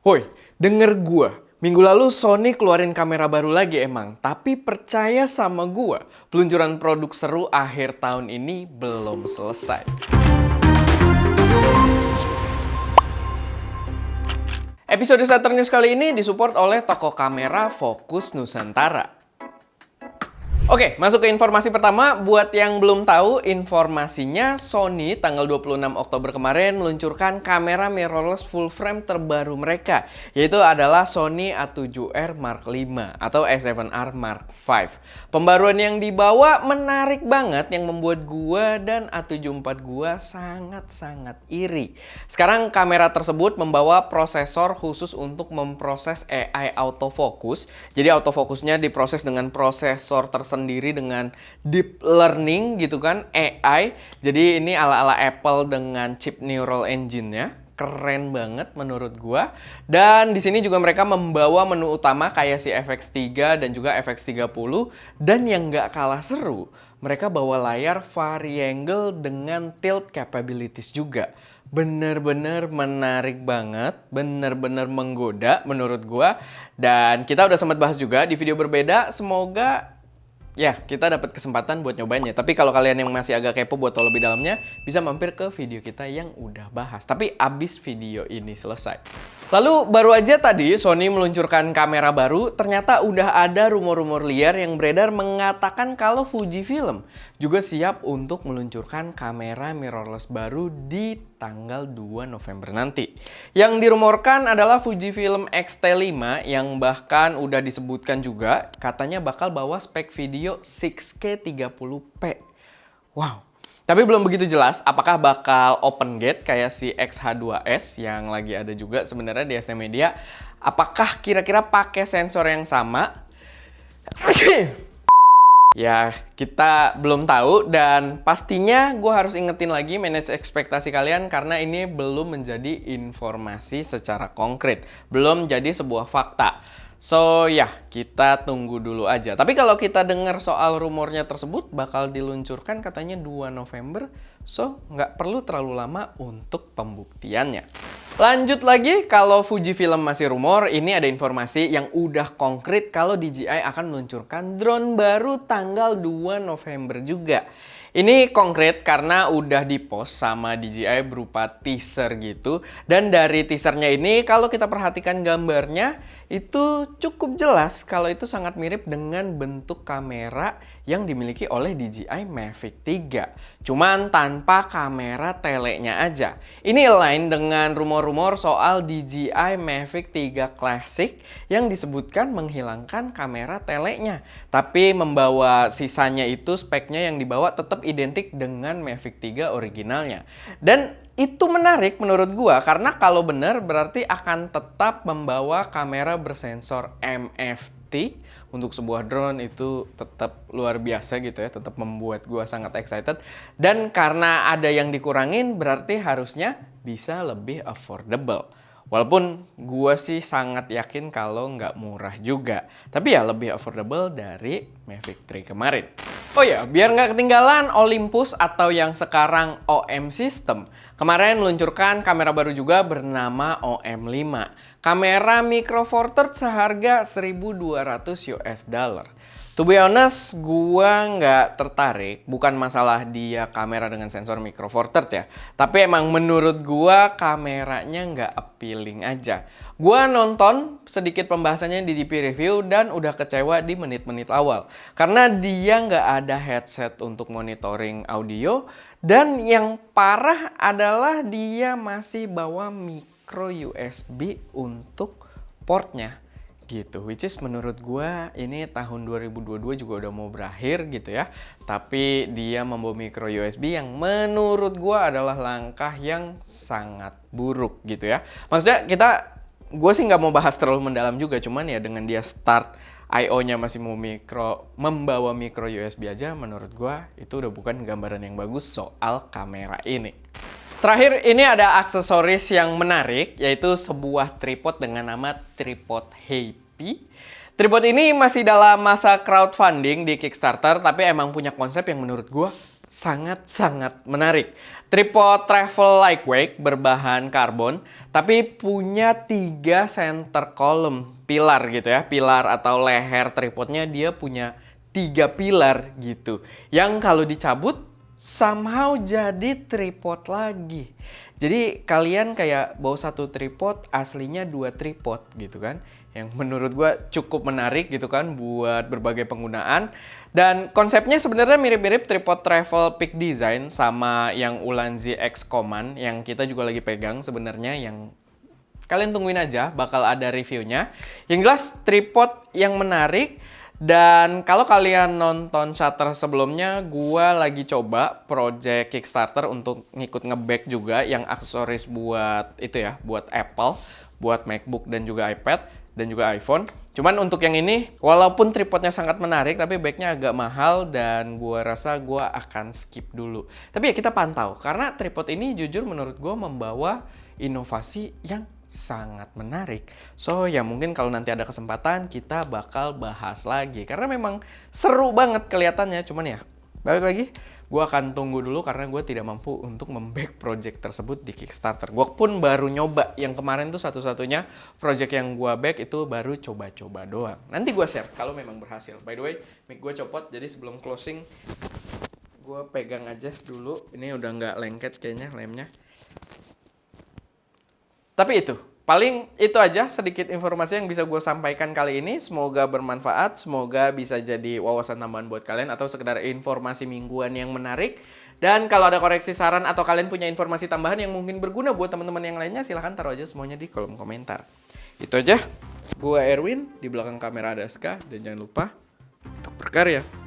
Woi, denger gua. Minggu lalu Sony keluarin kamera baru lagi emang. Tapi percaya sama gua, peluncuran produk seru akhir tahun ini belum selesai. Episode Saturn News kali ini disupport oleh toko kamera Fokus Nusantara. Oke, masuk ke informasi pertama. Buat yang belum tahu, informasinya Sony tanggal 26 Oktober kemarin meluncurkan kamera mirrorless full frame terbaru mereka, yaitu adalah Sony A7R Mark V atau A7R Mark V. Pembaruan yang dibawa menarik banget yang membuat gua dan A7 IV gua sangat-sangat iri. Sekarang kamera tersebut membawa prosesor khusus untuk memproses AI autofocus. Jadi autofokusnya diproses dengan prosesor sendiri dengan deep learning gitu kan, AI. Jadi ini ala-ala Apple dengan chip neural engine-nya. Keren banget menurut gua. Dan di sini juga mereka membawa menu utama kayak si FX3 dan juga FX30. Dan yang nggak kalah seru, mereka bawa layar variangle dengan tilt capabilities juga. Bener-bener menarik banget, bener-bener menggoda menurut gua. Dan kita udah sempat bahas juga di video berbeda. Semoga ya, kita dapat kesempatan buat nyobainnya. Tapi kalau kalian yang masih agak kepo buat tahu lebih dalamnya, bisa mampir ke video kita yang udah bahas. Tapi abis video ini selesai. Lalu baru aja tadi Sony meluncurkan kamera baru, ternyata udah ada rumor-rumor liar yang beredar mengatakan kalau Fujifilm juga siap untuk meluncurkan kamera mirrorless baru di tanggal 2 November nanti. Yang dirumorkan adalah Fujifilm X-T5 yang bahkan udah disebutkan juga katanya bakal bawa spek video 6K 30p. Wow. Tapi belum begitu jelas apakah bakal open gate kayak si X-H2S yang lagi ada juga sebenarnya di ST Media. Apakah kira-kira pakai sensor yang sama? Ya, kita belum tahu dan pastinya gue harus ingetin lagi manage ekspektasi kalian karena ini belum menjadi informasi secara konkret. Belum jadi sebuah fakta. So ya, kita tunggu dulu aja. Tapi kalau kita dengar soal rumornya tersebut bakal diluncurkan katanya 2 November. So, nggak perlu terlalu lama untuk pembuktiannya. Lanjut lagi, kalau Fujifilm masih rumor, ini ada informasi yang udah konkret kalau DJI akan meluncurkan drone baru tanggal 2 November juga. Ini konkret karena udah dipost sama DJI berupa teaser gitu. Dan dari teasernya ini kalau kita perhatikan gambarnya itu cukup jelas kalau itu sangat mirip dengan bentuk kamera yang dimiliki oleh DJI Mavic 3. Cuman tanpa kamera telenya aja. Ini align dengan rumor-rumor soal DJI Mavic 3 Classic yang disebutkan menghilangkan kamera telenya. Tapi membawa sisanya itu speknya yang dibawa tetap identik dengan Mavic 3 originalnya. Dan itu menarik menurut gua karena kalau benar berarti akan tetap membawa kamera bersensor MFT untuk sebuah drone. Itu tetap luar biasa gitu ya, tetap membuat gua sangat excited. Dan karena ada yang dikurangin berarti harusnya bisa lebih affordable. Walaupun gue sih sangat yakin kalau nggak murah juga. Tapi ya lebih affordable dari Mavic 3 kemarin. Oh ya, biar nggak ketinggalan, Olympus atau yang sekarang OM System kemarin meluncurkan kamera baru juga bernama OM5. Kamera micro four third seharga 1.200 US dollar. To be honest, gua nggak tertarik. Bukan masalah dia kamera dengan sensor micro four third ya. Tapi emang menurut gua kameranya nggak appealing aja. Gua nonton sedikit pembahasannya di DP Review dan udah kecewa di menit-menit awal. Karena dia nggak ada headset untuk monitoring audio. Dan yang parah adalah dia masih bawa micro USB untuk portnya. Gitu, which is menurut gua ini tahun 2022 juga udah mau berakhir gitu ya. Tapi dia membawa micro USB yang menurut gua adalah langkah yang sangat buruk gitu ya. Maksudnya gue sih nggak mau bahas terlalu mendalam juga, cuman ya dengan dia start I/O-nya masih mau membawa micro USB aja, menurut gue itu udah bukan gambaran yang bagus soal kamera ini. Terakhir, ini ada aksesoris yang menarik, yaitu sebuah tripod dengan nama tripod Happy. Tripod ini masih dalam masa crowdfunding di Kickstarter, tapi emang punya konsep yang menurut gue sangat-sangat menarik. Tripod travel lightweight berbahan karbon, tapi punya 3 center column pilar gitu ya. Pilar atau leher tripodnya dia punya 3 pilar gitu. Yang kalau dicabut somehow jadi tripod lagi. Jadi kalian kayak bawa satu tripod, aslinya 2 tripod gitu kan. Yang menurut gue cukup menarik gitu kan buat berbagai penggunaan. Dan konsepnya sebenarnya mirip-mirip tripod travel peak design sama yang Ulanzi X Command yang kita juga lagi pegang sebenarnya, yang kalian tungguin aja bakal ada reviewnya. Yang jelas tripod yang menarik. Dan kalau kalian nonton Shutter sebelumnya, gua lagi coba project Kickstarter untuk ngikut nge-back juga yang aksesoris buat itu ya, buat Apple, buat MacBook dan juga iPad dan juga iPhone. Cuman untuk yang ini, walaupun tripodnya sangat menarik, tapi backnya agak mahal dan gua rasa gua akan skip dulu. Tapi ya kita pantau, karena tripod ini jujur menurut gua membawa inovasi yang sangat menarik. So ya mungkin kalau nanti ada kesempatan kita bakal bahas lagi karena memang seru banget kelihatannya. Cuman ya balik lagi, gue akan tunggu dulu karena gue tidak mampu untuk memback project tersebut di Kickstarter. Gue pun baru nyoba yang kemarin tuh, satu-satunya project yang gue back itu baru coba-coba doang. Nanti gue share kalau memang berhasil. By the way, mic gue copot, jadi sebelum closing gue pegang aja dulu. Ini udah nggak lengket kayaknya lemnya. Tapi paling itu aja sedikit informasi yang bisa gue sampaikan kali ini. Semoga bermanfaat, semoga bisa jadi wawasan tambahan buat kalian atau sekedar informasi mingguan yang menarik. Dan kalau ada koreksi saran atau kalian punya informasi tambahan yang mungkin berguna buat teman-teman yang lainnya, silahkan taruh aja semuanya di kolom komentar. Itu aja, gue Erwin, di belakang kamera ada Aska, dan jangan lupa untuk berkarya.